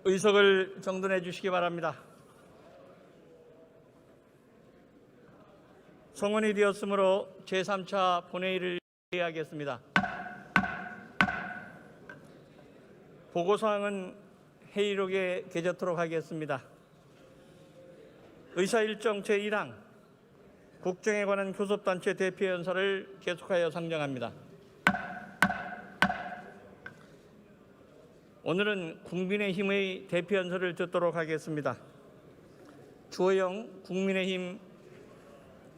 의석을 정돈해 주시기 바랍니다. 성원이 되었으므로 제3차 본회의를 개하겠습니다. 보고사항은 회의록에 게재토록 하겠습니다. 의사일정 제1항 국정에 관한 교섭단체 대표연사를 계속하여 상정합니다. 오늘은 국민의힘의 대표연설을 듣도록 하겠습니다. 주호영 국민의힘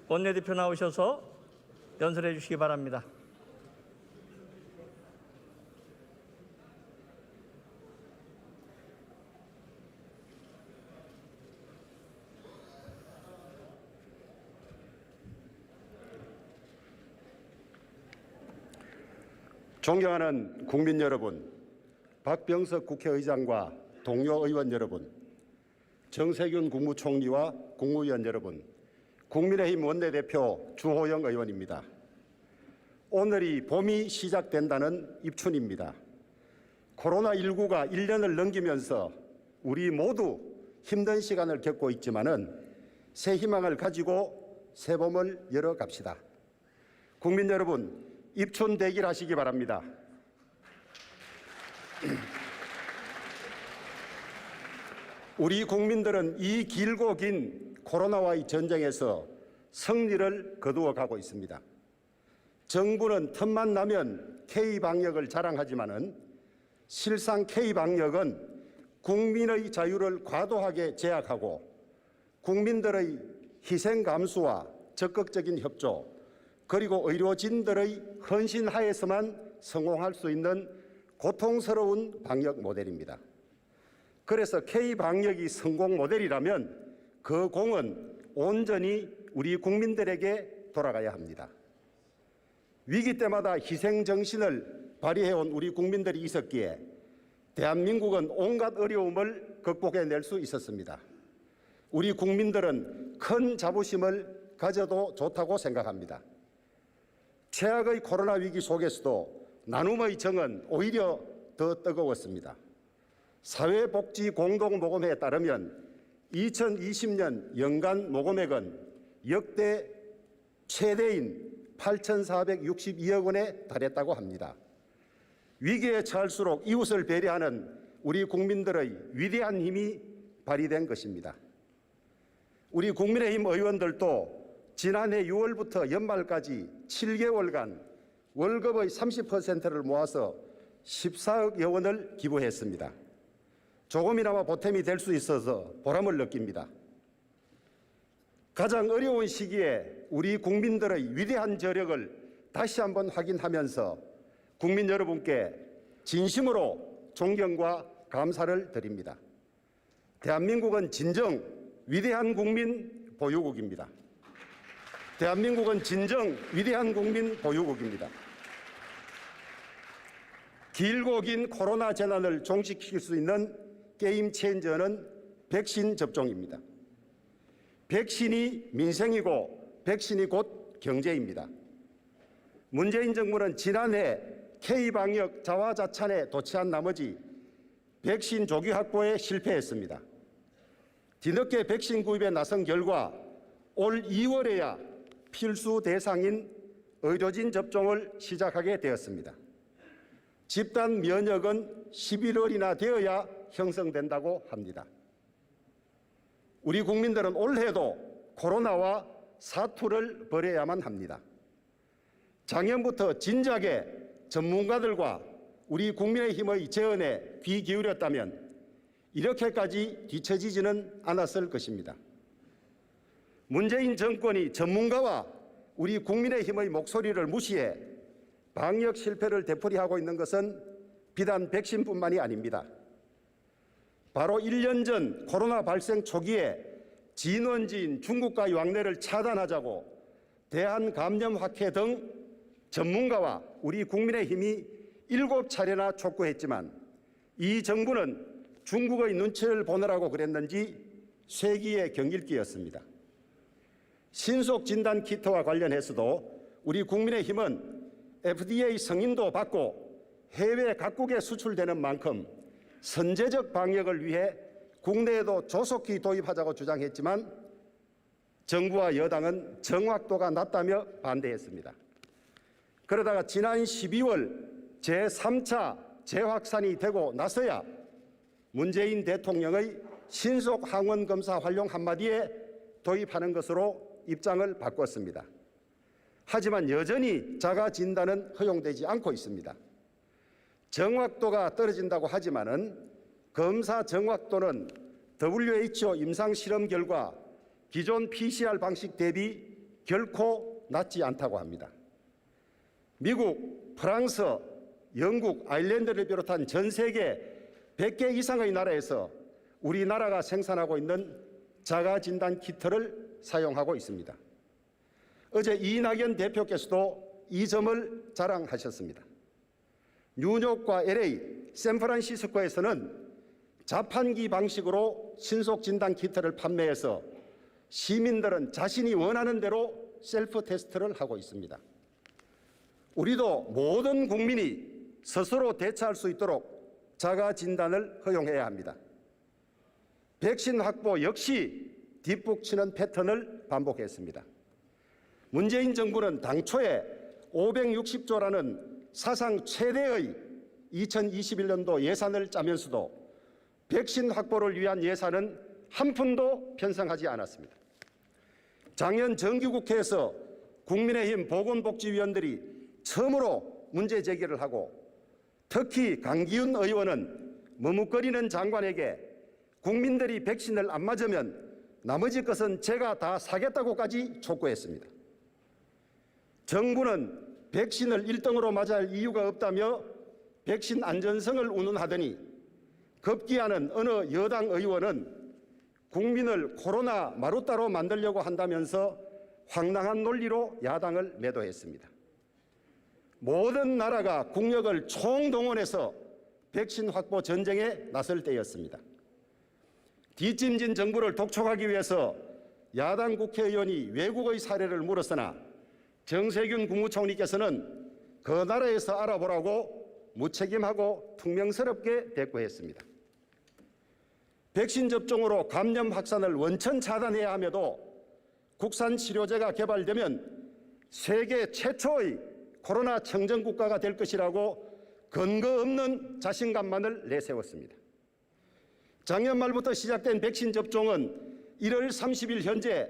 원내대표 나오셔서 연설해 주시기 바랍니다. 존경하는 국민 여러분, 박병석 국회의장과 동료 의원 여러분, 정세균 국무총리와 국무위원 여러분, 국민의힘 원내대표 주호영 의원입니다. 오늘이 봄이 시작된다는 입춘입니다. 코로나19가 1년을 넘기면서 우리 모두 힘든 시간을 겪고 있지만은 새 희망을 가지고 새 봄을 열어갑시다. 국민 여러분, 입춘 대길하시기 바랍니다. 우리 국민들은 이 길고 긴 코로나와의 전쟁에서 승리를 거두어 가고 있습니다. 정부는 틈만 나면 K방역을 자랑하지만은 실상 K방역은 국민의 자유를 과도하게 제약하고 국민들의 희생 감수와 적극적인 협조 그리고 의료진들의 헌신 하에서만 성공할 수 있는 고통스러운 방역 모델입니다. 그래서 K방역이 성공 모델이라면 그 공은 온전히 우리 국민들에게 돌아가야 합니다. 위기 때마다 희생정신을 발휘해온 우리 국민들이 있었기에 대한민국은 온갖 어려움을 극복해낼 수 있었습니다. 우리 국민들은 큰 자부심을 가져도 좋다고 생각합니다. 최악의 코로나 위기 속에서도 나눔의 정은 오히려 더 뜨거웠습니다. 사회복지공동모금회에 따르면 2020년 연간 모금액은 역대 최대인 8,462억 원에 달했다고 합니다. 위기에 처할수록 이웃을 배려하는 우리 국민들의 위대한 힘이 발휘된 것입니다. 우리 국민의힘 의원들도 지난해 6월부터 연말까지 7개월간 월급의 30%를 모아서 14억여 원을 기부했습니다. 조금이나마 보탬이 될 수 있어서 보람을 느낍니다. 가장 어려운 시기에 우리 국민들의 위대한 저력을 다시 한번 확인하면서 국민 여러분께 진심으로 존경과 감사를 드립니다. 대한민국은 진정 위대한 국민 보유국입니다. 대한민국은 진정 위대한 국민 보유국입니다. 길고 긴 코로나 재난을 종식시킬 수 있는 게임 체인저는 백신 접종입니다. 백신이 민생이고 백신이 곧 경제입니다. 문재인 정부는 지난해 K방역 자화자찬에 도취한 나머지 백신 조기 확보에 실패했습니다. 뒤늦게 백신 구입에 나선 결과 올 2월에야 필수 대상인 의료진 접종을 시작하게 되었습니다. 집단 면역은 11월이나 되어야 형성된다고 합니다. 우리 국민들은 올해도 코로나와 사투를 벌여야만 합니다. 작년부터 진작에 전문가들과 우리 국민의힘의 제언에 귀 기울였다면 이렇게까지 뒤처지지는 않았을 것입니다. 문재인 정권이 전문가와 우리 국민의힘의 목소리를 무시해 방역 실패를 되풀이하고 있는 것은 비단 백신뿐만이 아닙니다. 바로 1년 전 코로나 발생 초기에 진원지인 중국과 왕래를 차단하자고 대한감염학회 등 전문가와 우리 국민의힘이 7차례나 촉구했지만 이 정부는 중국의 눈치를 보느라고 그랬는지 쇠기의 경일기였습니다. 신속진단키트와 관련해서도 우리 국민의힘은 FDA 승인도 받고 해외 각국에 수출되는 만큼 선제적 방역을 위해 국내에도 조속히 도입하자고 주장했지만 정부와 여당은 정확도가 낮다며 반대했습니다. 그러다가 지난 12월 제3차 재확산이 되고 나서야 문재인 대통령의 신속 항원 검사 활용 한마디에 도입하는 것으로 입장을 바꿨습니다. 하지만 여전히 자가 진단은 허용되지 않고 있습니다. 정확도가 떨어진다고 하지만은 검사 정확도는 WHO 임상 실험 결과 기존 PCR 방식 대비 결코 낮지 않다고 합니다. 미국, 프랑스, 영국, 아일랜드를 비롯한 전 세계 100개 이상의 나라에서 우리나라가 생산하고 있는 자가진단 키트를 사용하고 있습니다. 어제 이낙연 대표께서도 이 점을 자랑하셨습니다. 뉴욕과 LA, 샌프란시스코에서는 자판기 방식으로 신속진단 키트를 판매해서 시민들은 자신이 원하는 대로 셀프 테스트를 하고 있습니다. 우리도 모든 국민이 스스로 대처할 수 있도록 자가진단을 허용해야 합니다. 백신 확보 역시 뒷북치는 패턴을 반복했습니다. 문재인 정부는 당초에 560조라는 사상 최대의 2021년도 예산을 짜면서도 백신 확보를 위한 예산은 한 푼도 편성하지 않았습니다. 작년 정기국회에서 국민의힘 보건복지위원들이 처음으로 문제 제기를 하고 특히 강기훈 의원은 머뭇거리는 장관에게 국민들이 백신을 안 맞으면 나머지 것은 제가 다 사겠다고까지 촉구했습니다. 정부는 백신을 1등으로 맞아야 할 이유가 없다며 백신 안전성을 운운하더니 급기야는 어느 여당 의원은 국민을 코로나 마루따로 만들려고 한다면서 황당한 논리로 야당을 매도했습니다. 모든 나라가 국력을 총동원해서 백신 확보 전쟁에 나설 때였습니다. 뒷짐진 정부를 독촉하기 위해서 야당 국회의원이 외국의 사례를 물었으나 정세균 국무총리께서는 그 나라에서 알아보라고 무책임하고 퉁명스럽게 대꾸했습니다. 백신 접종으로 감염 확산을 원천 차단해야 함에도 국산 치료제가 개발되면 세계 최초의 코로나 청정국가가 될 것이라고 근거 없는 자신감만을 내세웠습니다. 작년 말부터 시작된 백신 접종은 1월 30일 현재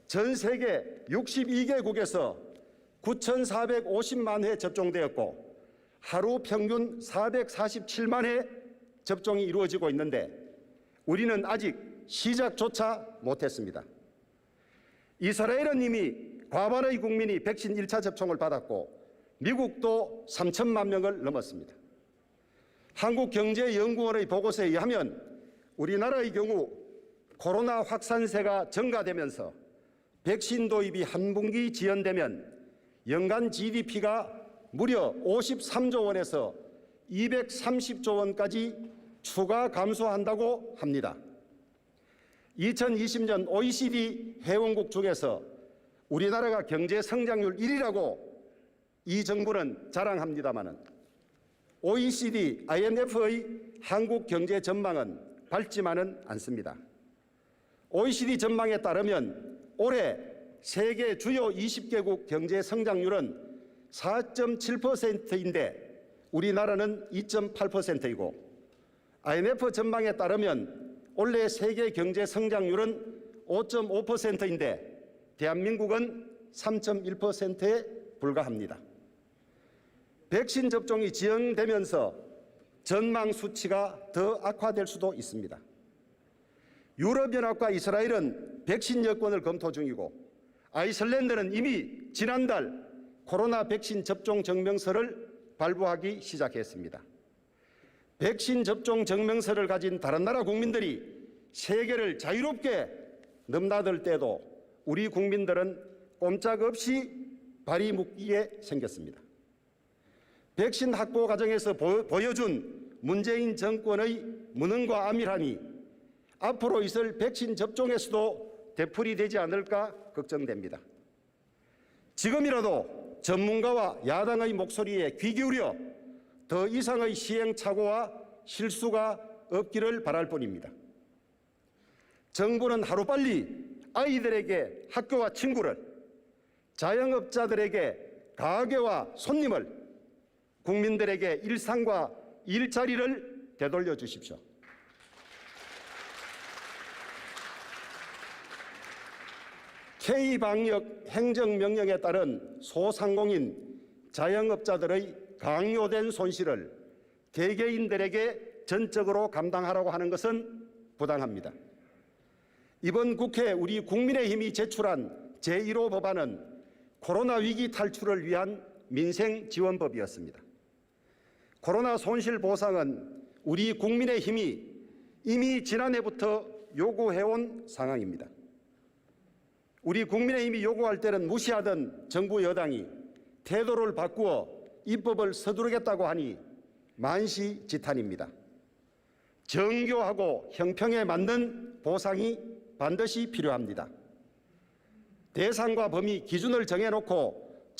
전 세계 62개국에서 9,450만 회 접종되었고 하루 평균 447만 회 접종이 이루어지고 있는데 우리는 아직 시작조차 못했습니다. 이스라엘은 이미 과반의 국민이 백신 1차 접종을 받았고 미국도 3천만 명을 넘었습니다. 한국경제연구원의 보고서에 의하면 우리나라의 경우 코로나 확산세가 증가되면서 백신 도입이 한 분기 지연되면 연간 GDP가 무려 53조 원에서 230조 원까지 추가 감소한다고 합니다. 2020년 OECD 회원국 중에서 우리나라가 경제 성장률 1위라고 이 정부는 자랑합니다마는 OECD, IMF의 한국 경제 전망은 밝지만은 않습니다. OECD 전망에 따르면 올해 세계 주요 20개국 경제 성장률은 4.7%인데 우리나라는 2.8%이고 IMF 전망에 따르면 올해 세계 경제 성장률은 5.5%인데 대한민국은 3.1%에 불과합니다. 백신 접종이 지연되면서 전망 수치가 더 악화될 수도 있습니다. 유럽연합과 이스라엘은 백신 여권을 검토 중이고 아이슬란드는 이미 지난달 코로나 백신 접종 증명서를 발부하기 시작했습니다. 백신 접종 증명서를 가진 다른 나라 국민들이 세계를 자유롭게 넘나들 때도 우리 국민들은 꼼짝없이 발이 묶이게 생겼습니다. 백신 확보 과정에서 보여준 문재인 정권의 무능과 암밀함이 앞으로 있을 백신 접종에서도 되풀이되지 않을까 걱정됩니다. 지금이라도 전문가와 야당의 목소리에 귀 기울여 더 이상의 시행착오와 실수가 없기를 바랄 뿐입니다. 정부는 하루빨리 아이들에게 학교와 친구를, 자영업자들에게 가게와 손님을, 국민들에게 일상과 일자리를 되돌려 주십시오. K방역 행정명령에 따른 소상공인 자영업자들의 강요된 손실을 개개인들에게 전적으로 감당하라고 하는 것은 부당합니다. 이번 국회 우리 국민의힘이 제출한 제1호 법안은 코로나 위기 탈출을 위한 민생지원법이었습니다. 코로나 손실 보상은 우리 국민의힘이 이미 지난해부터 요구해온 상황입니다. 우리 국민의힘이 요구할 때는 무시하던 정부 여당이 태도를 바꾸어 입법을 서두르겠다고 하니 만시지탄입니다. 정교하고 형평에 맞는 보상이 반드시 필요합니다. 대상과 범위 기준을 정해놓고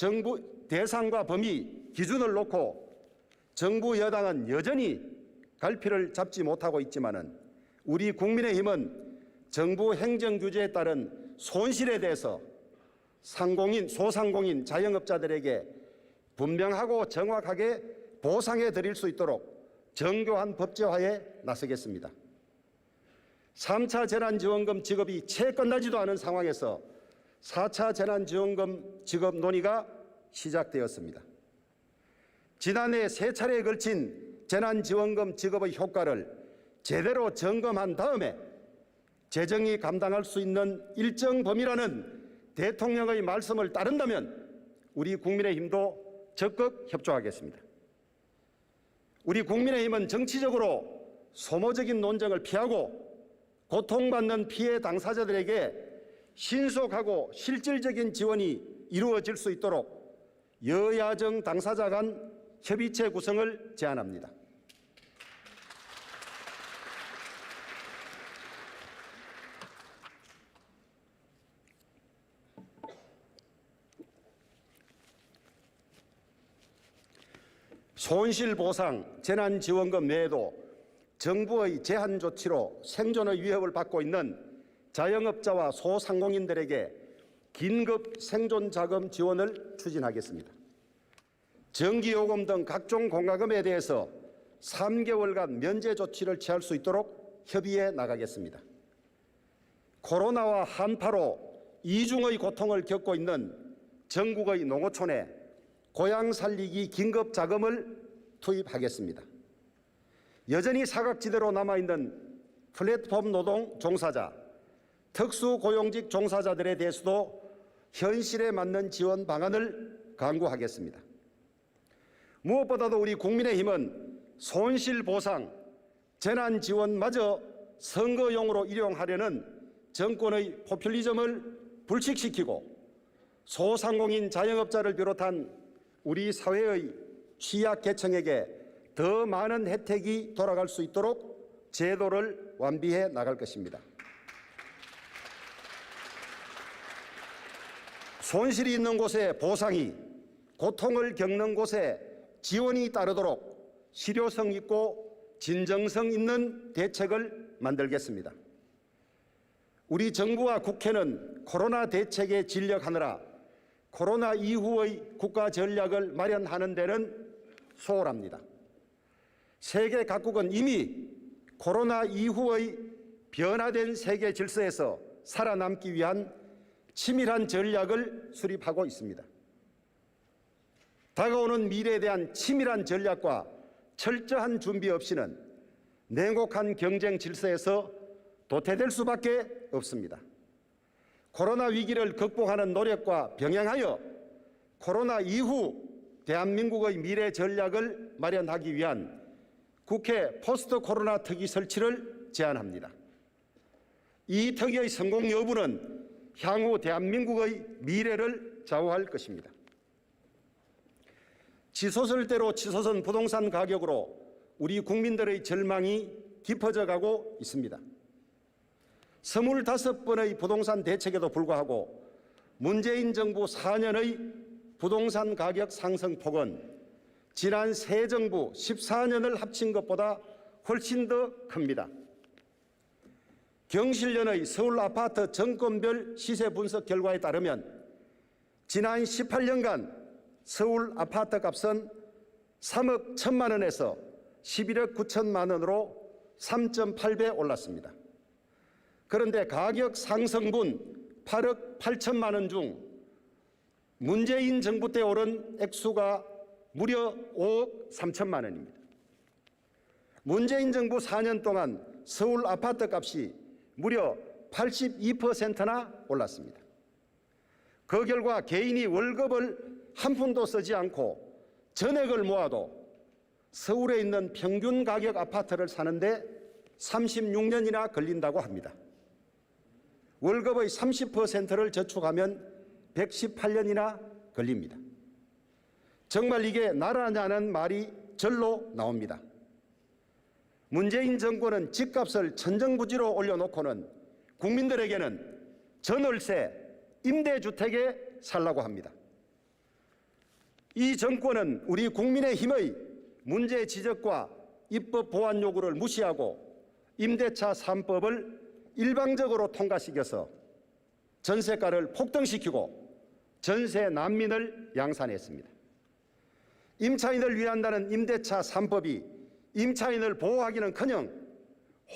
정부 여당은 여전히 갈피를 잡지 못하고 있지만은 우리 국민의힘은 정부 행정규제에 따른 손실에 대해서 소상공인 자영업자들에게 분명하고 정확하게 보상해 드릴 수 있도록 정교한 법제화에 나서겠습니다. 3차 재난지원금 지급이 채 끝나지도 않은 상황에서 4차 재난지원금 지급 논의가 시작되었습니다. 지난해 3차례에 걸친 재난지원금 지급의 효과를 제대로 점검한 다음에 재정이 감당할 수 있는 일정 범위라는 대통령의 말씀을 따른다면 우리 국민의힘도 적극 협조하겠습니다. 우리 국민의힘은 정치적으로 소모적인 논쟁을 피하고 고통받는 피해 당사자들에게 신속하고 실질적인 지원이 이루어질 수 있도록 여야정 당사자 간 협의체 구성을 제안합니다. 손실보상, 재난지원금 외에도 정부의 제한 조치로 생존의 위협을 받고 있는 자영업자와 소상공인들에게 긴급 생존자금 지원을 추진하겠습니다. 전기요금 등 각종 공과금에 대해서 3개월간 면제 조치를 취할 수 있도록 협의해 나가겠습니다. 코로나와 한파로 이중의 고통을 겪고 있는 전국의 농어촌에 고향 살리기 긴급 자금을 투입하겠습니다. 여전히 사각지대로 남아있는 플랫폼 노동 종사자, 특수고용직 종사자들에 대해서도 현실에 맞는 지원 방안을 강구하겠습니다. 무엇보다도 우리 국민의힘은 손실보상, 재난지원마저 선거용으로 이용하려는 정권의 포퓰리즘을 불식시키고 소상공인 자영업자를 비롯한 우리 사회의 취약계층에게 더 많은 혜택이 돌아갈 수 있도록 제도를 완비해 나갈 것입니다. 손실이 있는 곳에 보상이, 고통을 겪는 곳에 지원이 따르도록 실효성 있고 진정성 있는 대책을 만들겠습니다. 우리 정부와 국회는 코로나 대책에 진력하느라 코로나 이후의 국가 전략을 마련하는 데는 소홀합니다. 세계 각국은 이미 코로나 이후의 변화된 세계 질서에서 살아남기 위한 치밀한 전략을 수립하고 있습니다. 다가오는 미래에 대한 치밀한 전략과 철저한 준비 없이는 냉혹한 경쟁 질서에서 도태될 수밖에 없습니다. 코로나 위기를 극복하는 노력과 병행하여 코로나 이후 대한민국의 미래 전략을 마련하기 위한 국회 포스트 코로나 특위 설치를 제안합니다. 이 특위의 성공 여부는 향후 대한민국의 미래를 좌우할 것입니다. 치솟을대로 치솟은 부동산 가격으로 우리 국민들의 절망이 깊어져 가고 있습니다. 25번의 부동산 대책에도 불구하고 문재인 정부 4년의 부동산 가격 상승폭은 지난 새 정부 14년을 합친 것보다 훨씬 더 큽니다. 경실련의 서울 아파트 정권별 시세 분석 결과에 따르면 지난 18년간 서울 아파트 값은 3억 1천만 원에서 11억 9천만 원으로 3.8배 올랐습니다. 그런데 가격 상승분 8억 8천만 원 중 문재인 정부 때 오른 액수가 무려 5억 3천만 원입니다. 문재인 정부 4년 동안 서울 아파트 값이 무려 82%나 올랐습니다. 그 결과 개인이 월급을 한 푼도 쓰지 않고 전액을 모아도 서울에 있는 평균 가격 아파트를 사는데 36년이나 걸린다고 합니다. 월급의 30%를 저축하면 118년이나 걸립니다. 정말 이게 나라냐는 말이 절로 나옵니다. 문재인 정권은 집값을 천정부지로 올려놓고는 국민들에게는 전월세, 임대주택에 살라고 합니다. 이 정권은 우리 국민의힘의 문제 지적과 입법 보완 요구를 무시하고 임대차 3법을 일방적으로 통과시켜서 전세가를 폭등시키고 전세 난민을 양산했습니다. 임차인을 위한다는 임대차 3법이 임차인을 보호하기는커녕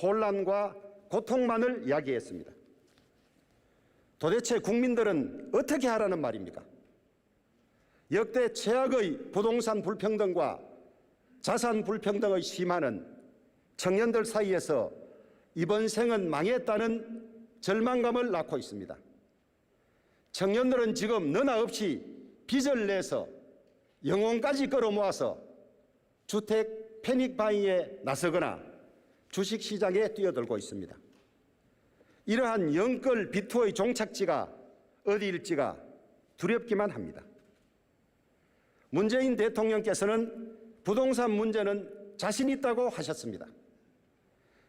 혼란과 고통만을 야기했습니다. 도대체 국민들은 어떻게 하라는 말입니까? 역대 최악의 부동산 불평등과 자산 불평등의 심화는 청년들 사이에서 이번 생은 망했다는 절망감을 낳고 있습니다. 청년들은 지금 너나 없이 빚을 내서 영혼까지 끌어모아서 주택 패닉바잉에 나서거나 주식시장에 뛰어들고 있습니다. 이러한 영끌 비투의 종착지가 어디일지가 두렵기만 합니다. 문재인 대통령께서는 부동산 문제는 자신 있다고 하셨습니다.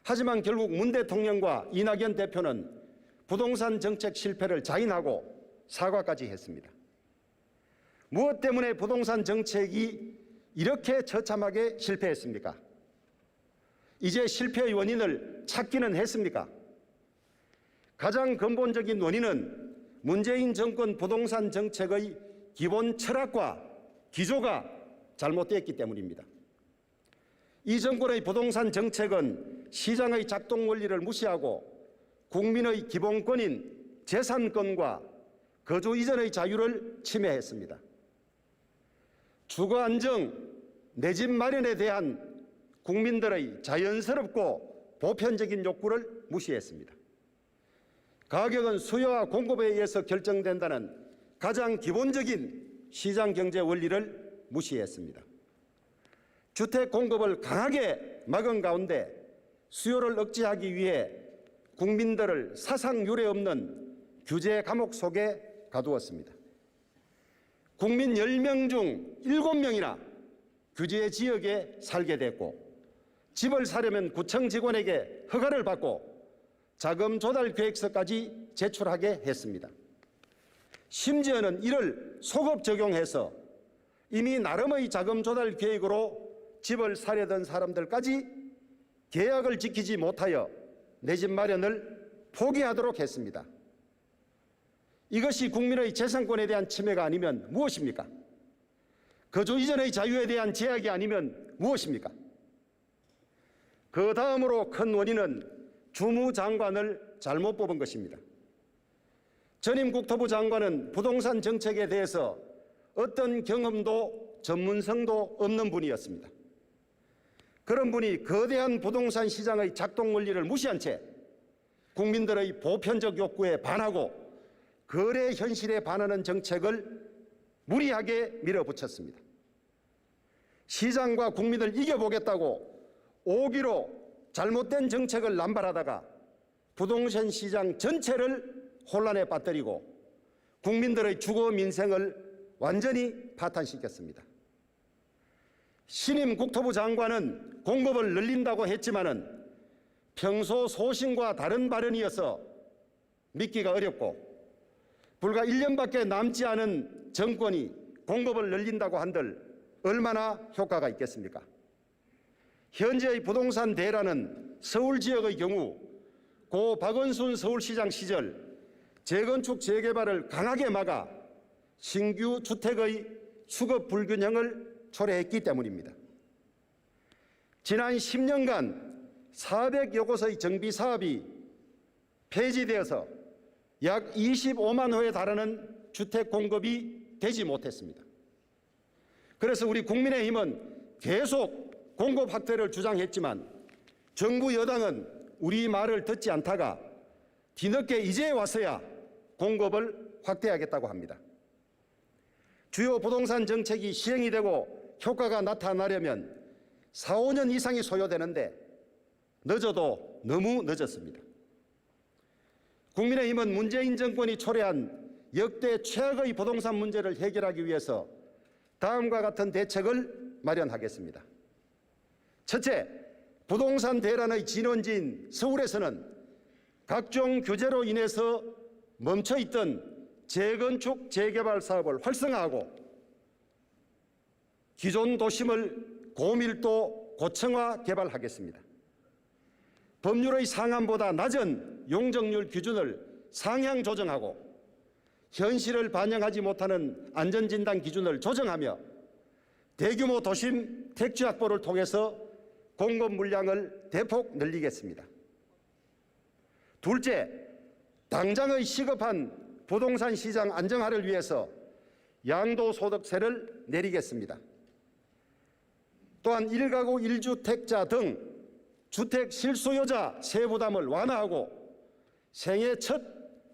하지만 결국 문 대통령과 이낙연 대표는 부동산 정책 실패를 자인하고 사과까지 했습니다. 무엇 때문에 부동산 정책이 이렇게 처참하게 실패했습니까? 이제 실패의 원인을 찾기는 했습니까? 가장 근본적인 원인은 문재인 정권 부동산 정책의 기본 철학과 기조가 잘못되었기 때문입니다. 이 정권의 부동산 정책은 시장의 작동 원리를 무시하고 국민의 기본권인 재산권과 거주 이전의 자유를 침해했습니다. 주거 안정, 내 집 마련에 대한 국민들의 자연스럽고 보편적인 욕구를 무시했습니다. 가격은 수요와 공급에 의해서 결정된다는 가장 기본적인 시장 경제 원리를 무시했습니다. 주택 공급을 강하게 막은 가운데 수요를 억제하기 위해 국민들을 사상 유례 없는 규제 감옥 속에 가두었습니다. 국민 10명 중 7명이나 규제 지역에 살게 됐고 집을 사려면 구청 직원에게 허가를 받고 자금 조달 계획서까지 제출하게 했습니다. 심지어는 이를 소급 적용해서 이미 나름의 자금 조달 계획으로 집을 사려던 사람들까지 계약을 지키지 못하여 내 집 마련을 포기하도록 했습니다. 이것이 국민의 재산권에 대한 침해가 아니면 무엇입니까? 거주 이전의 자유에 대한 제약이 아니면 무엇입니까? 그 다음으로 큰 원인은 주무장관을 잘못 뽑은 것입니다. 전임 국토부 장관은 부동산 정책에 대해서 어떤 경험도 전문성도 없는 분이었습니다. 그런 분이 거대한 부동산 시장의 작동 원리를 무시한 채 국민들의 보편적 욕구에 반하고 거래 현실에 반하는 정책을 무리하게 밀어붙였습니다. 시장과 국민을 이겨보겠다고 오기로 잘못된 정책을 남발하다가 부동산 시장 전체를 혼란에 빠뜨리고 국민들의 주거 민생을 완전히 파탄시켰습니다. 신임 국토부 장관은 공급을 늘린다고 했지만은 평소 소신과 다른 발언이어서 믿기가 어렵고 불과 1년밖에 남지 않은 정권이 공급을 늘린다고 한들 얼마나 효과가 있겠습니까? 현재의 부동산 대란은 서울 지역의 경우 고 박원순 서울시장 시절 재건축 재개발을 강하게 막아 신규 주택의 수급 불균형을 초래했기 때문입니다. 지난 10년간 400여 곳의 정비 사업이 폐지되어서 약 25만 호에 달하는 주택 공급이 되지 못했습니다. 그래서 우리 국민의힘은 계속 공급 확대를 주장했지만 정부 여당은 우리 말을 듣지 않다가 뒤늦게 이제 와서야 공급을 확대하겠다고 합니다. 주요 부동산 정책이 시행이 되고 효과가 나타나려면 4, 5년 이상이 소요되는데 늦어도 너무 늦었습니다. 국민의힘은 문재인 정권이 초래한 역대 최악의 부동산 문제를 해결하기 위해서 다음과 같은 대책을 마련하겠습니다. 첫째, 부동산 대란의 진원지인 서울에서는 각종 규제로 인해서 멈춰있던 재건축 재개발 사업을 활성화하고 기존 도심을 고밀도 고층화 개발하겠습니다. 법률의 상한보다 낮은 용적률 기준을 상향 조정하고 현실을 반영하지 못하는 안전진단 기준을 조정하며 대규모 도심 택지 확보를 통해서 공급 물량을 대폭 늘리겠습니다. 둘째, 당장의 시급한 부동산 시장 안정화를 위해서 양도소득세를 내리겠습니다. 또한 1가구 1주택자 등 주택 실수요자 세부담을 완화하고 생애 첫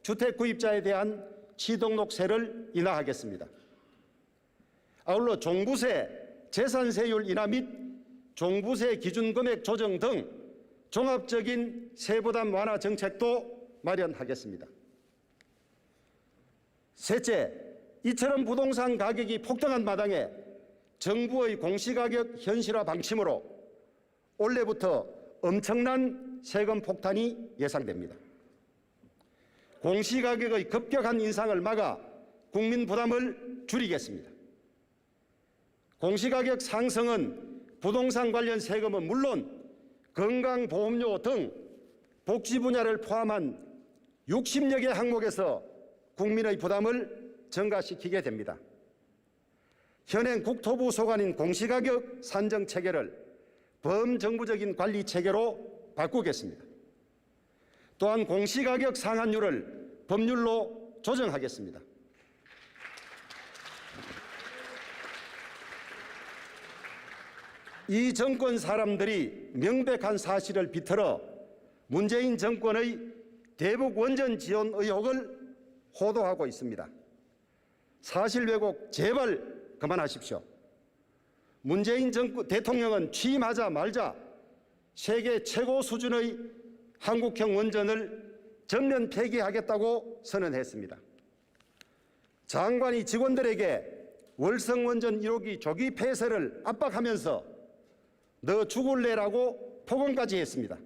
주택 구입자에 대한 취등록세를 인하하겠습니다. 아울러 종부세, 재산세율 인하 및 종부세 기준금액 조정 등 종합적인 세부담 완화 정책도 마련하겠습니다. 셋째, 이처럼 부동산 가격이 폭등한 마당에 정부의 공시가격 현실화 방침으로 올해부터 엄청난 세금 폭탄이 예상됩니다. 공시가격의 급격한 인상을 막아 국민 부담을 줄이겠습니다. 공시가격 상승은 부동산 관련 세금은 물론 건강보험료 등 복지 분야를 포함한 60여 개 항목에서 국민의 부담을 증가시키게 됩니다. 현행 국토부 소관인 공시가격 산정 체계를 범정부적인 관리 체계로 바꾸겠습니다. 또한 공시가격 상한율을 법률로 조정하겠습니다. 이 정권 사람들이 명백한 사실을 비틀어 문재인 정권의 대북 원전 지원 의혹을 호도하고 있습니다. 사실 왜곡 제발 그만하십시오. 문재인 대통령은 취임하자마자 세계 최고 수준의 한국형 원전을 전면 폐기하겠다고 선언했습니다. 장관이 직원들에게 월성원전 1호기 조기 폐쇄를 압박하면서 너 죽을래라고 폭언까지 했습니다.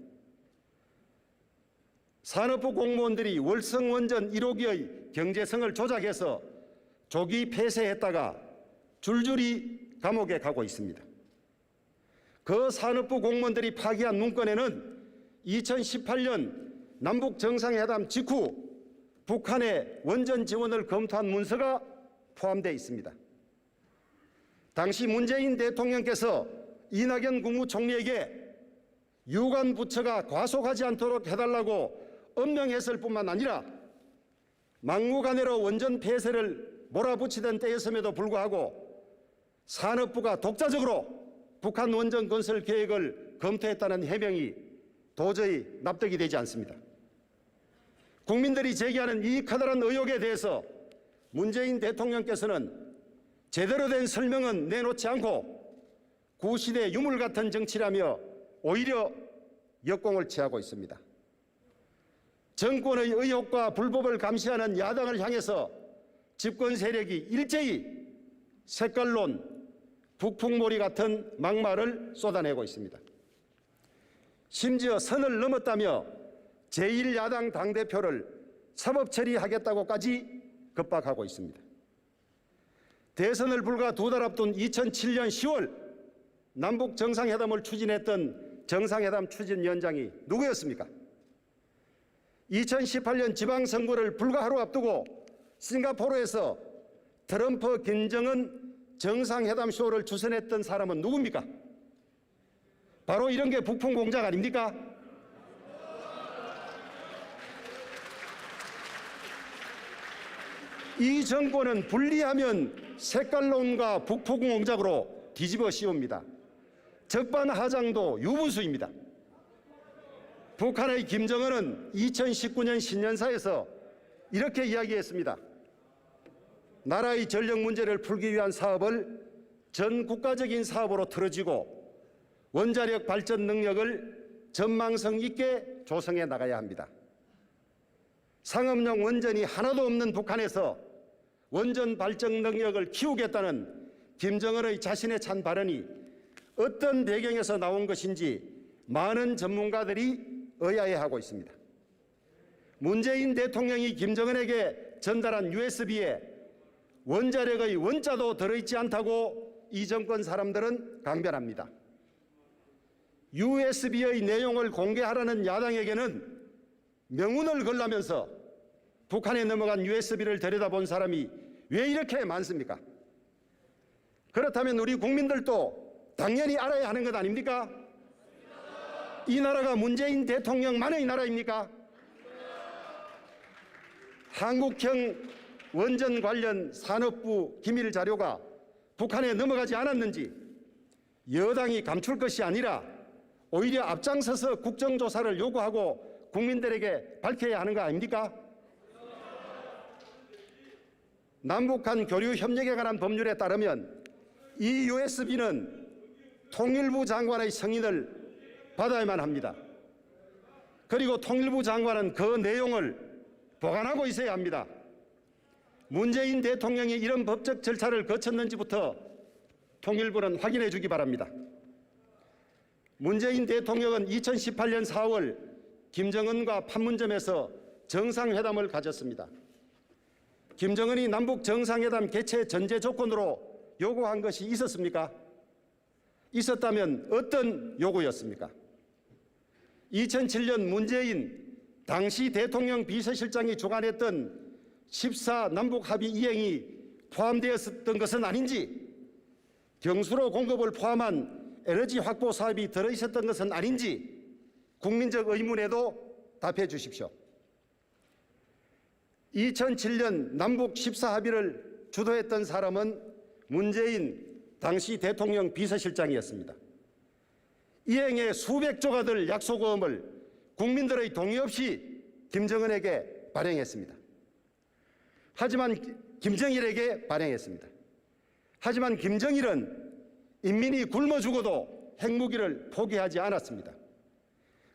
산업부 공무원들이 월성원전 1호기의 경제성을 조작해서 조기 폐쇄했다가 줄줄이 감옥에 가고 있습니다. 그 산업부 공무원들이 파기한 문건에는 2018년 남북 정상회담 직후 북한의 원전 지원을 검토한 문서가 포함되어 있습니다. 당시 문재인 대통령께서 이낙연 국무총리에게 유관 부처가 과속하지 않도록 해달라고 엄명했을 뿐만 아니라 막무가내로 원전 폐쇄를 몰아붙이던 때였음에도 불구하고 산업부가 독자적으로 북한 원전 건설 계획을 검토했다는 해명이 도저히 납득이 되지 않습니다. 국민들이 제기하는 이 커다란 의혹에 대해서 문재인 대통령께서는 제대로 된 설명은 내놓지 않고 구시대 유물 같은 정치라며 오히려 역공을 취하고 있습니다. 정권의 의혹과 불법을 감시하는 야당을 향해서 집권 세력이 일제히 색깔론, 북풍몰이 같은 막말을 쏟아내고 있습니다. 심지어 선을 넘었다며 제1야당 당대표를 사법 처리하겠다고까지 급박하고 있습니다. 대선을 불과 2달 앞둔 2007년 10월 남북 정상회담을 추진했던 정상회담 추진위원장이 누구였습니까? 2018년 지방선거를 불과 하루 앞두고 싱가포르에서 트럼프 김정은 정상회담 쇼를 주선했던 사람은 누굽니까? 바로 이런 게 북풍 공작 아닙니까? 이 정권은 분리하면 색깔론과 북풍 공작으로 뒤집어 씌웁니다. 적반하장도 유분수입니다. 북한의 김정은은 2019년 신년사에서 이렇게 이야기했습니다. 나라의 전력 문제를 풀기 위한 사업을 전 국가적인 사업으로 틀어지고 원자력 발전 능력을 전망성 있게 조성해 나가야 합니다. 상업용 원전이 하나도 없는 북한에서 원전 발전 능력을 키우겠다는 김정은의 자신의 찬 발언이 어떤 배경에서 나온 것인지 많은 전문가들이 의아해하고 있습니다. 문재인 대통령이 김정은에게 전달한 USB에 원자력의 원자도 들어있지 않다고 이 정권 사람들은 강변합니다. USB의 내용을 공개하라는 야당에게는 명운을 걸라면서 북한에 넘어간 USB를 들여다본 사람이 왜 이렇게 많습니까? 그렇다면 우리 국민들도 당연히 알아야 하는 것 아닙니까? 이 나라가 문재인 대통령만의 나라입니까? 한국형 원전 관련 산업부 기밀 자료가 북한에 넘어가지 않았는지 여당이 감출 것이 아니라 오히려 앞장서서 국정조사를 요구하고 국민들에게 밝혀야 하는 거 아닙니까? 남북한 교류 협력에 관한 법률에 따르면 이 USB는 통일부 장관의 승인을 받아야만 합니다. 그리고 통일부 장관은 그 내용을 보관하고 있어야 합니다. 문재인 대통령이 이런 법적 절차를 거쳤는지부터 통일부는 확인해 주기 바랍니다. 문재인 대통령은 2018년 4월 김정은과 판문점에서 정상회담을 가졌습니다. 김정은이 남북 정상회담 개최 전제 조건으로 요구한 것이 있었습니까? 있었다면 어떤 요구였습니까? 2007년 문재인 당시 대통령 비서실장이 주관했던 14 남북 합의 이행이 포함되었던 것은 아닌지, 경수로 공급을 포함한 에너지 확보 사업이 들어있었던 것은 아닌지 국민적 의문에도 답해 주십시오. 2007년 남북 14 합의를 주도했던 사람은 문재인 당시 대통령 비서실장이었습니다. 이행에 수백조가 될 약속어음을 국민들의 동의 없이 김정은에게 발행했습니다. 하지만 김정일에게 발행했습니다. 하지만 김정일은 인민이 굶어 죽어도 핵무기를 포기하지 않았습니다.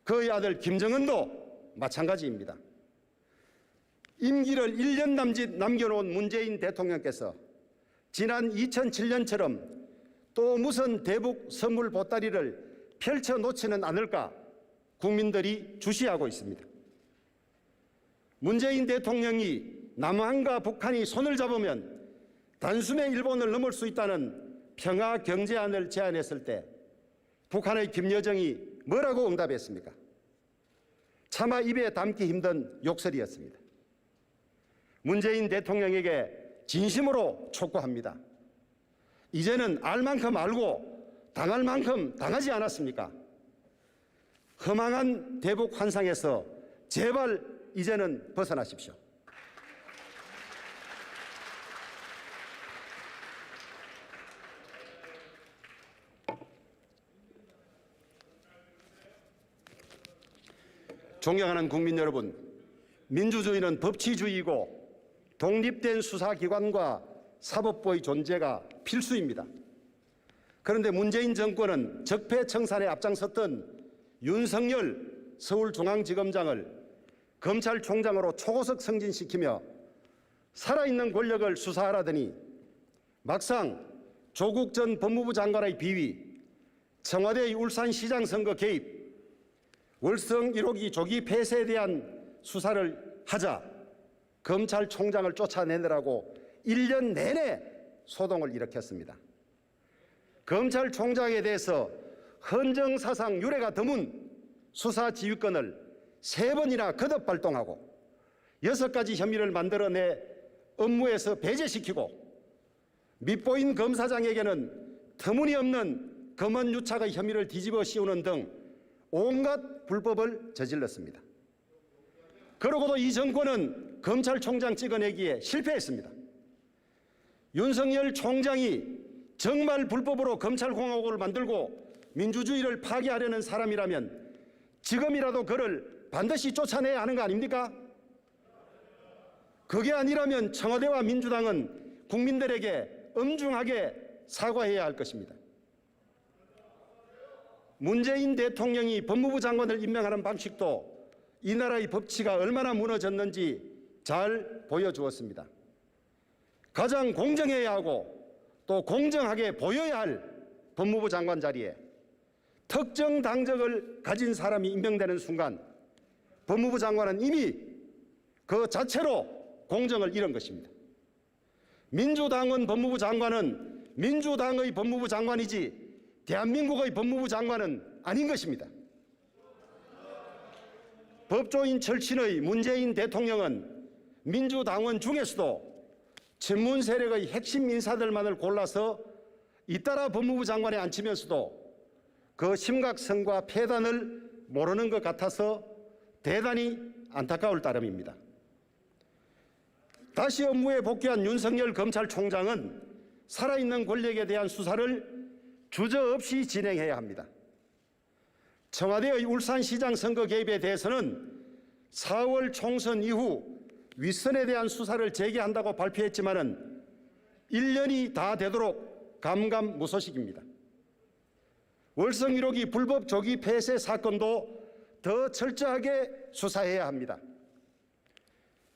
그의 아들 김정은도 마찬가지입니다. 임기를 1년 남짓 남겨놓은 문재인 대통령께서 지난 2007년처럼 또 무슨 대북 선물 보따리를 펼쳐놓지는 않을까 국민들이 주시하고 있습니다. 문재인 대통령이 남한과 북한이 손을 잡으면 단숨에 일본을 넘을 수 있다는 평화 경제안을 제안했을 때 북한의 김여정이 뭐라고 응답했습니까? 차마 입에 담기 힘든 욕설이었습니다. 문재인 대통령에게 진심으로 촉구합니다. 이제는 알 만큼 알고 당할 만큼 당하지 않았습니까? 허망한 대북 환상에서 제발 이제는 벗어나십시오. 존경하는 국민 여러분, 민주주의는 법치주의이고 독립된 수사기관과 사법부의 존재가 필수입니다. 그런데 문재인 정권은 적폐청산에 앞장섰던 윤석열 서울중앙지검장을 검찰총장으로 초고속 승진시키며 살아있는 권력을 수사하라더니 막상 조국 전 법무부 장관의 비위, 청와대의 울산시장 선거 개입, 월성 1호기 조기 폐쇄에 대한 수사를 하자 검찰총장을 쫓아내느라고 1년 내내 소동을 일으켰습니다. 검찰총장에 대해서 헌정사상 유례가 드문 수사 지휘권을 3번이나 거듭 발동하고 6가지 혐의를 만들어내 업무에서 배제시키고 밑보인 검사장에게는 터무니없는 검언유착의 혐의를 뒤집어 씌우는 등 온갖 불법을 저질렀습니다. 그러고도 이 정권은 검찰총장 찍어내기에 실패했습니다. 윤석열 총장이 정말 불법으로 검찰공화국을 만들고 민주주의를 파괴하려는 사람이라면 지금이라도 그를 반드시 쫓아내야 하는 거 아닙니까? 그게 아니라면 청와대와 민주당은 국민들에게 엄중하게 사과해야 할 것입니다. 문재인 대통령이 법무부 장관을 임명하는 방식도 이 나라의 법치가 얼마나 무너졌는지 잘 보여주었습니다. 가장 공정해야 하고 또 공정하게 보여야 할 법무부 장관 자리에 특정 당적을 가진 사람이 임명되는 순간 법무부 장관은 이미 그 자체로 공정을 잃은 것입니다. 민주당은 법무부 장관은 민주당의 법무부 장관이지 대한민국의 법무부 장관은 아닌 것입니다. 법조인 철친의 문재인 대통령은 민주당원 중에서도 친문 세력의 핵심 인사들만을 골라서 잇따라 법무부 장관에 앉히면서도 그 심각성과 폐단을 모르는 것 같아서 대단히 안타까울 따름입니다. 다시 업무에 복귀한 윤석열 검찰총장은 살아있는 권력에 대한 수사를 주저없이 진행해야 합니다. 청와대의 울산시장 선거 개입에 대해서는 4월 총선 이후 윗선에 대한 수사를 재개한다고 발표했지만은 1년이 다 되도록 감감무소식입니다. 월성 1호기 불법 조기 폐쇄 사건도 더 철저하게 수사해야 합니다.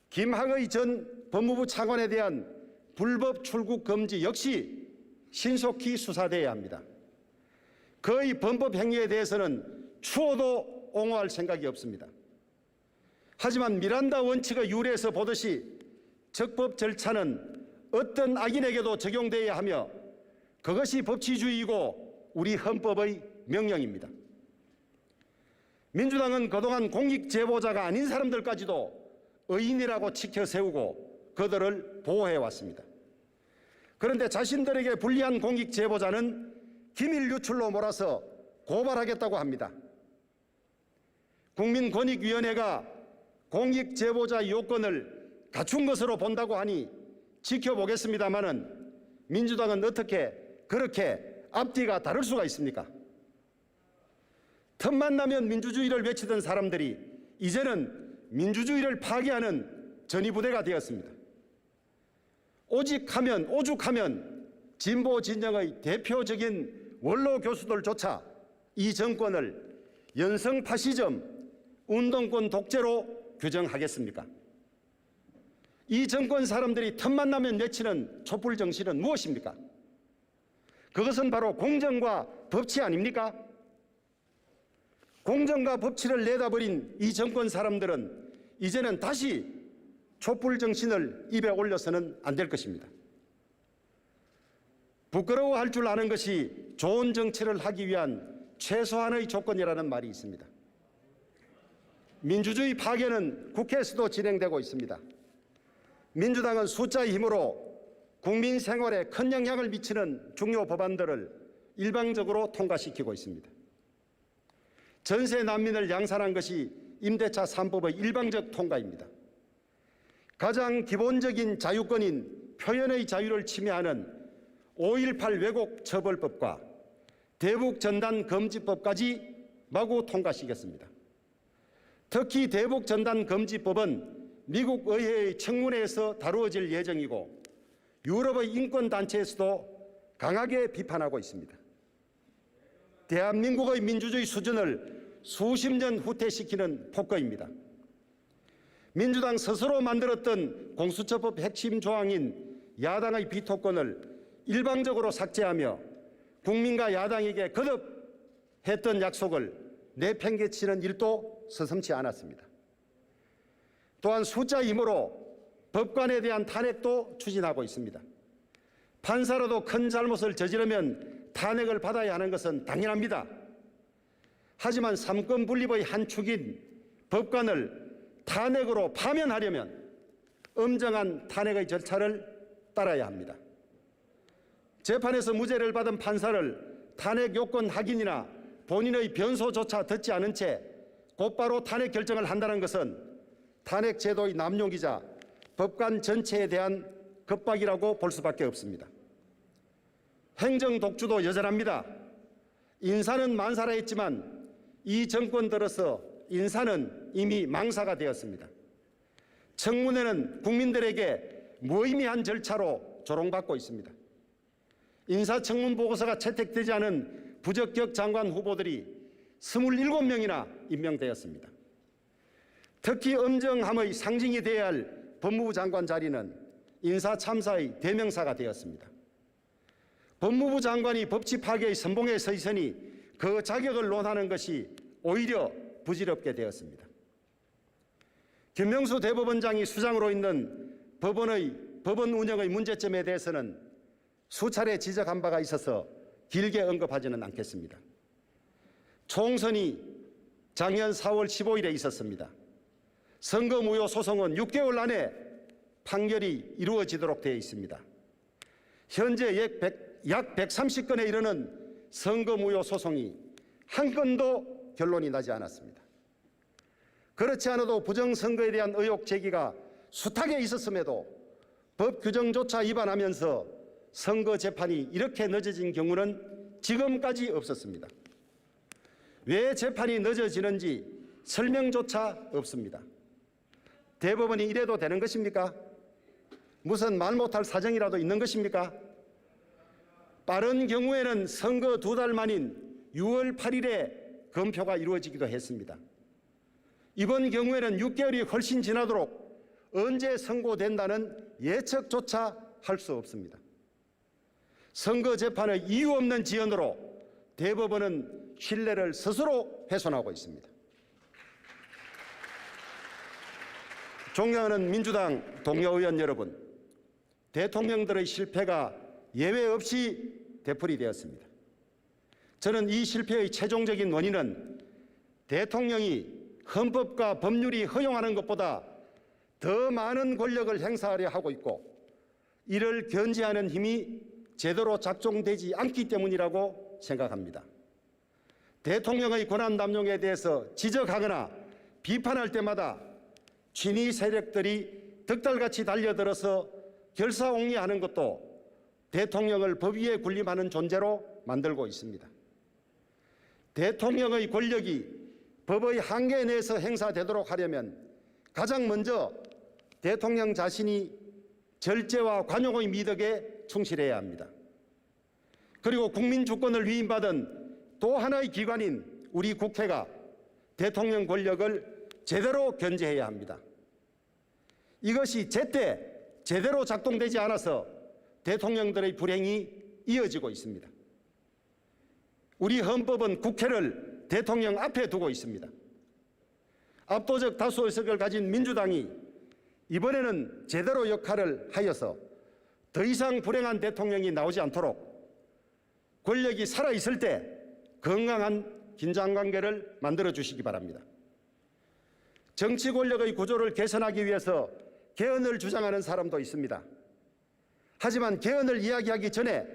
김학의 전 법무부 차관에 대한 불법 출국 금지 역시 신속히 수사돼야 합니다. 그의 범법 행위에 대해서는 추호도 옹호할 생각이 없습니다. 하지만 미란다 원칙의 유래에서 보듯이 적법 절차는 어떤 악인에게도 적용돼야 하며 그것이 법치주의이고 우리 헌법의 명령입니다. 민주당은 그동안 공익제보자가 아닌 사람들까지도 의인이라고 치켜세우고 그들을 보호해왔습니다. 그런데 자신들에게 불리한 공익제보자는 기밀 유출로 몰아서 고발하겠다고 합니다. 국민권익위원회가 공익제보자 요건을 갖춘 것으로 본다고 하니 지켜보겠습니다마는 민주당은 어떻게 그렇게 앞뒤가 다를 수가 있습니까? 틈만 나면 민주주의를 외치던 사람들이 이제는 민주주의를 파괴하는 전위부대가 되었습니다. 오죽하면 진보 진영의 대표적인 원로 교수들조차 이 정권을 연성 파시즘, 운동권 독재로 규정하겠습니까? 이 정권 사람들이 틈만 나면 외치는 촛불 정신은 무엇입니까? 그것은 바로 공정과 법치 아닙니까? 공정과 법치를 내다버린 이 정권 사람들은 이제는 다시 촛불 정신을 입에 올려서는 안 될 것입니다. 부끄러워할 줄 아는 것이 좋은 정치를 하기 위한 최소한의 조건이라는 말이 있습니다. 민주주의 파괴는 국회에서도 진행되고 있습니다. 민주당은 숫자의 힘으로 국민 생활에 큰 영향을 미치는 중요 법안들을 일방적으로 통과시키고 있습니다. 전세 난민을 양산한 것이 임대차 3법의 일방적 통과입니다. 가장 기본적인 자유권인 표현의 자유를 침해하는 5.18 왜곡 처벌법과 대북전단금지법까지 마구 통과시켰습니다. 특히 대북전단금지법은 미국 의회의 청문회에서 다루어질 예정이고 유럽의 인권단체에서도 강하게 비판하고 있습니다. 대한민국의 민주주의 수준을 수십 년 후퇴시키는 폭거입니다. 민주당 스스로 만들었던 공수처법 핵심 조항인 야당의 비토권을 일방적으로 삭제하며 국민과 야당에게 거듭 했던 약속을 내팽개치는 일도 서슴지 않았습니다. 또한 숫자 힘으로 법관에 대한 탄핵도 추진하고 있습니다. 판사라도 큰 잘못을 저지르면 탄핵을 받아야 하는 것은 당연합니다. 하지만 삼권 분립의 한 축인 법관을 탄핵으로 파면하려면 엄정한 탄핵의 절차를 따라야 합니다. 재판에서 무죄를 받은 판사를 탄핵 요건 확인이나 본인의 변소조차 듣지 않은 채 곧바로 탄핵 결정을 한다는 것은 탄핵 제도의 남용이자 법관 전체에 대한 겁박이라고 볼 수밖에 없습니다. 행정 독주도 여전합니다. 인사는 만사라했지만 이 정권 들어서 인사는 이미 망사가 되었습니다. 청문회는 국민들에게 무의미한 절차로 조롱받고 있습니다. 인사청문 보고서가 채택되지 않은 부적격 장관 후보들이 27명이나 임명되었습니다. 특히 엄정함의 상징이 되어야 할 법무부 장관 자리는 인사참사의 대명사가 되었습니다. 법무부 장관이 법치 파괴의 선봉에 서 있으니 그 자격을 논하는 것이 오히려 부질없게 되었습니다. 김명수 대법원장이 수장으로 있는 법원 운영의 문제점에 대해서는 수차례 지적한 바가 있어서 길게 언급하지는 않겠습니다. 총선이 작년 4월 15일에 있었습니다. 선거무효 소송은 6개월 안에 판결이 이루어지도록 되어 있습니다. 현재 약 130건에 이르는 선거무효 소송이 한 건도 결론이 나지 않았습니다. 그렇지 않아도 부정선거에 대한 의혹 제기가 숱하게 있었음에도 법 규정조차 위반하면서 선거 재판이 이렇게 늦어진 경우는 지금까지 없었습니다. 왜 재판이 늦어지는지 설명조차 없습니다. 대법원이 이래도 되는 것입니까? 무슨 말 못할 사정이라도 있는 것입니까? 빠른 경우에는 선거 2달 만인 6월 8일에 검표가 이루어지기도 했습니다. 이번 경우에는 6개월이 훨씬 지나도록 언제 선고된다는 예측조차 할 수 없습니다. 선거 재판의 이유 없는 지연으로 대법원은 신뢰를 스스로 훼손하고 있습니다. 존경하는 민주당 동료 의원 여러분, 대통령들의 실패가 예외 없이 되풀이 되었습니다. 저는 이 실패의 최종적인 원인은 대통령이 헌법과 법률이 허용하는 것보다 더 많은 권력을 행사하려 하고 있고 이를 견제하는 힘이 제대로 작동되지 않기 때문이라고 생각합니다. 대통령의 권한 남용에 대해서 지적하거나 비판할 때마다 친위 세력들이 득달같이 달려들어서 결사옹리하는 것도 대통령을 법 위에 군림하는 존재로 만들고 있습니다. 대통령의 권력이 법의 한계 내에서 행사되도록 하려면 가장 먼저 대통령 자신이 절제와 관용의 미덕에 충실해야 합니다. 그리고 국민 주권을 위임받은 또 하나의 기관인 우리 국회가 대통령 권력을 제대로 견제해야 합니다. 이것이 제때 제대로 작동되지 않아서 대통령들의 불행이 이어지고 있습니다. 우리 헌법은 국회를 대통령 앞에 두고 있습니다. 압도적 다수 의석을 가진 민주당이 이번에는 제대로 역할을 하여서 더 이상 불행한 대통령이 나오지 않도록 권력이 살아있을 때 건강한 긴장관계를 만들어 주시기 바랍니다. 정치 권력의 구조를 개선하기 위해서 개헌을 주장하는 사람도 있습니다. 하지만 개헌을 이야기하기 전에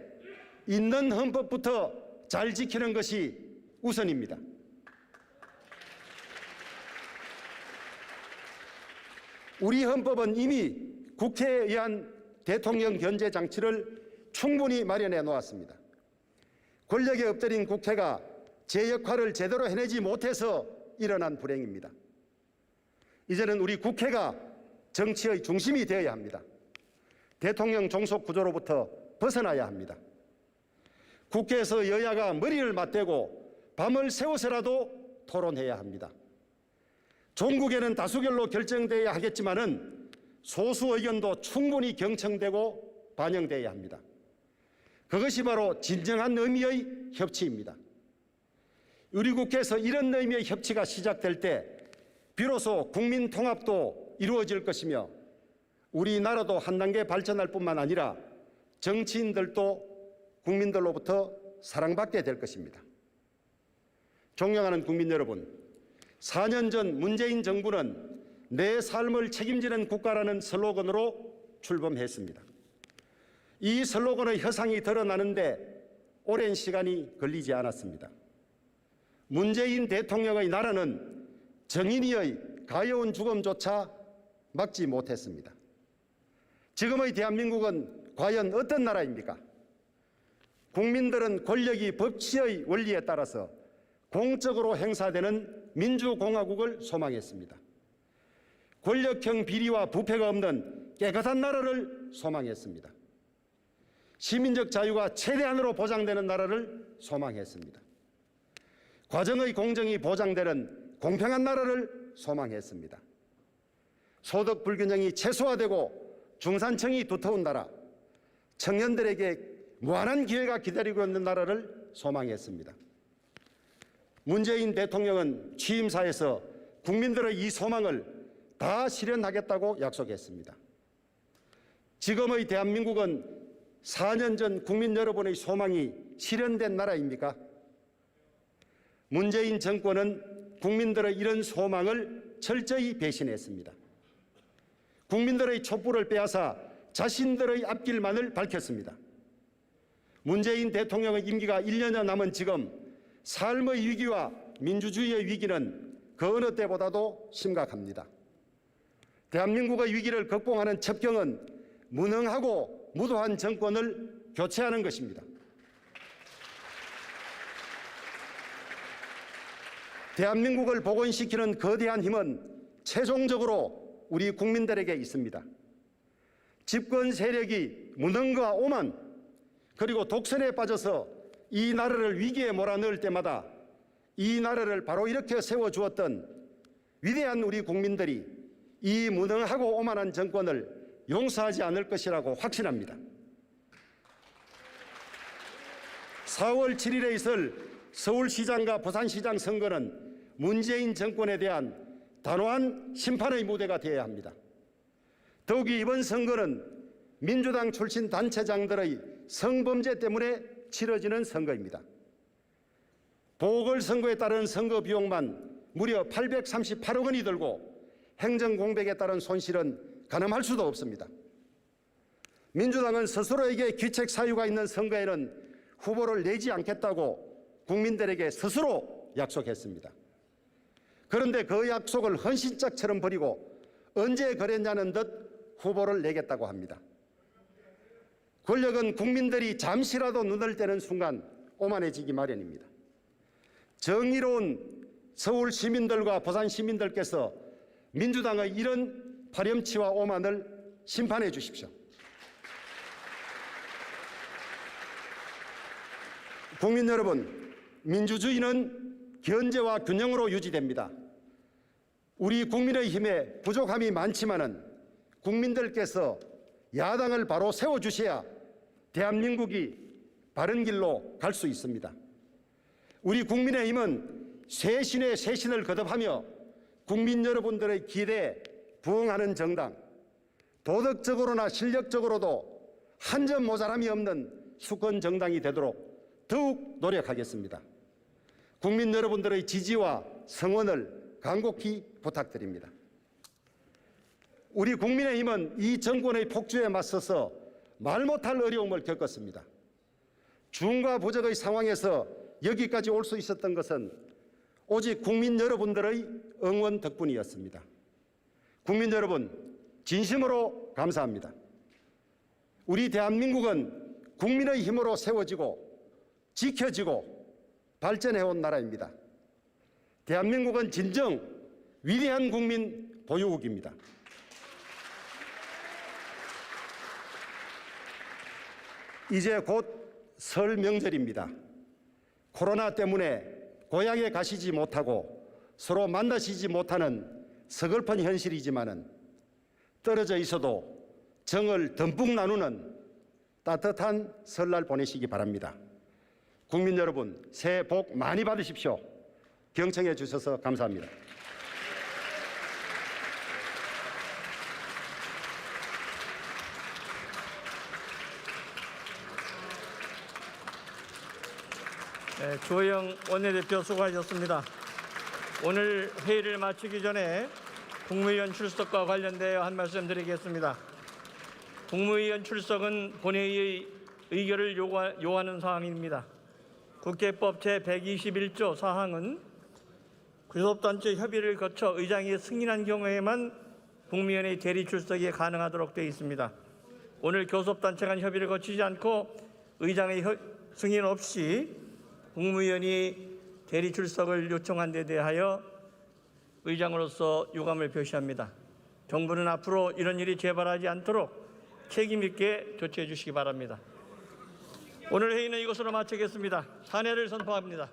있는 헌법부터 잘 지키는 것이 우선입니다. 우리 헌법은 이미 국회에 의한 대통령 견제 장치를 충분히 마련해 놓았습니다. 권력에 엎드린 국회가 제 역할을 제대로 해내지 못해서 일어난 불행입니다. 이제는 우리 국회가 정치의 중심이 되어야 합니다. 대통령 종속 구조로부터 벗어나야 합니다. 국회에서 여야가 머리를 맞대고 밤을 새워서라도 토론해야 합니다. 종국에는 다수결로 결정돼야 하겠지만은 소수 의견도 충분히 경청되고 반영돼야 합니다. 그것이 바로 진정한 의미의 협치입니다. 우리 국회에서 이런 의미의 협치가 시작될 때 비로소 국민 통합도 이루어질 것이며 우리나라도 한 단계 발전할 뿐만 아니라 정치인들도 국민들로부터 사랑받게 될 것입니다. 존경하는 국민 여러분, 4년 전 문재인 정부는 내 삶을 책임지는 국가라는 슬로건으로 출범했습니다. 이 슬로건의 허상이 드러나는데 오랜 시간이 걸리지 않았습니다. 문재인 대통령의 나라는 정인이의 가여운 죽음조차 막지 못했습니다. 지금의 대한민국은 과연 어떤 나라입니까? 국민들은 권력이 법치의 원리에 따라서 공적으로 행사되는 민주공화국을 소망했습니다. 권력형 비리와 부패가 없는 깨끗한 나라를 소망했습니다. 시민적 자유가 최대한으로 보장되는 나라를 소망했습니다. 과정의 공정이 보장되는 공평한 나라를 소망했습니다. 소득 불균형이 최소화되고 중산층이 두터운 나라, 청년들에게 무한한 기회가 기다리고 있는 나라를 소망했습니다. 문재인 대통령은 취임사에서 국민들의 이 소망을 다 실현하겠다고 약속했습니다. 지금의 대한민국은 4년 전 국민 여러분의 소망이 실현된 나라입니까? 문재인 정권은 국민들의 이런 소망을 철저히 배신했습니다. 국민들의 촛불을 빼앗아 자신들의 앞길만을 밝혔습니다. 문재인 대통령의 임기가 1년여 남은 지금 삶의 위기와 민주주의의 위기는 그 어느 때보다도 심각합니다. 대한민국의 위기를 극복하는 첩경은 무능하고 무도한 정권을 교체하는 것입니다. 대한민국을 복원시키는 거대한 힘은 최종적으로 우리 국민들에게 있습니다. 집권 세력이 무능과 오만 그리고 독선에 빠져서 이 나라를 위기에 몰아넣을 때마다 이 나라를 바로 이렇게 세워주었던 위대한 우리 국민들이 이 무능하고 오만한 정권을 용서하지 않을 것이라고 확신합니다. 4월 7일에 있을 서울시장과 부산시장 선거는 문재인 정권에 대한 단호한 심판의 무대가 되어야 합니다. 더욱이 이번 선거는 민주당 출신 단체장들의 성범죄 때문에 치러지는 선거입니다. 보궐선거에 따른 선거 비용만 무려 838억 원이 들고 행정공백에 따른 손실은 가늠할 수도 없습니다. 민주당은 스스로에게 귀책 사유가 있는 선거에는 후보를 내지 않겠다고 국민들에게 스스로 약속했습니다. 그런데 그 약속을 헌신짝처럼 버리고 언제 그랬냐는 듯 후보를 내겠다고 합니다. 권력은 국민들이 잠시라도 눈을 떼는 순간 오만해지기 마련입니다. 정의로운 서울 시민들과 부산 시민들께서 민주당의 이런 파렴치와 오만을 심판해 주십시오. 국민 여러분, 민주주의는 견제와 균형으로 유지됩니다. 우리 국민의힘에 부족함이 많지만은 국민들께서 야당을 바로 세워주셔야 대한민국이 바른 길로 갈 수 있습니다. 우리 국민의힘은 쇄신의 쇄신을 거듭하며 국민 여러분들의 기대에 부응하는 정당, 도덕적으로나 실력적으로도 한 점 모자람이 없는 수권 정당이 되도록 더욱 노력하겠습니다. 국민 여러분들의 지지와 성원을 간곡히 부탁드립니다. 우리 국민의힘은 이 정권의 폭주에 맞서서 말 못할 어려움을 겪었습니다. 중과 부적의 상황에서 여기까지 올 수 있었던 것은 오직 국민 여러분들의 응원 덕분이었습니다. 국민 여러분, 진심으로 감사합니다. 우리 대한민국은 국민의 힘으로 세워지고 지켜지고 발전해온 나라입니다. 대한민국은 진정 위대한 국민 보유국입니다. 이제 곧 설 명절입니다. 코로나 때문에 고향에 가시지 못하고 서로 만나시지 못하는 서글픈 현실이지만은 떨어져 있어도 정을 듬뿍 나누는 따뜻한 설날 보내시기 바랍니다. 국민 여러분, 새해 복 많이 받으십시오. 경청해 주셔서 감사합니다. 네, 조영 원내대표 수고하셨습니다. 오늘 회의를 마치기 전에 국무위원 출석과 관련되어 한 말씀 드리겠습니다. 국무위원 출석은 본회의의 의결을 요하는 사항입니다. 국회법 제121조 사항은 교섭단체 협의를 거쳐 의장이 승인한 경우에만 국무위원의 대리 출석이 가능하도록 되어 있습니다. 오늘 교섭단체 간 협의를 거치지 않고 의장의 승인 없이 국무위원이 대리 출석을 요청한 데 대하여 의장으로서 유감을 표시합니다. 정부는 앞으로 이런 일이 재발하지 않도록 책임 있게 조치해 주시기 바랍니다. 오늘 회의는 이것으로 마치겠습니다. 탄핵을 선포합니다.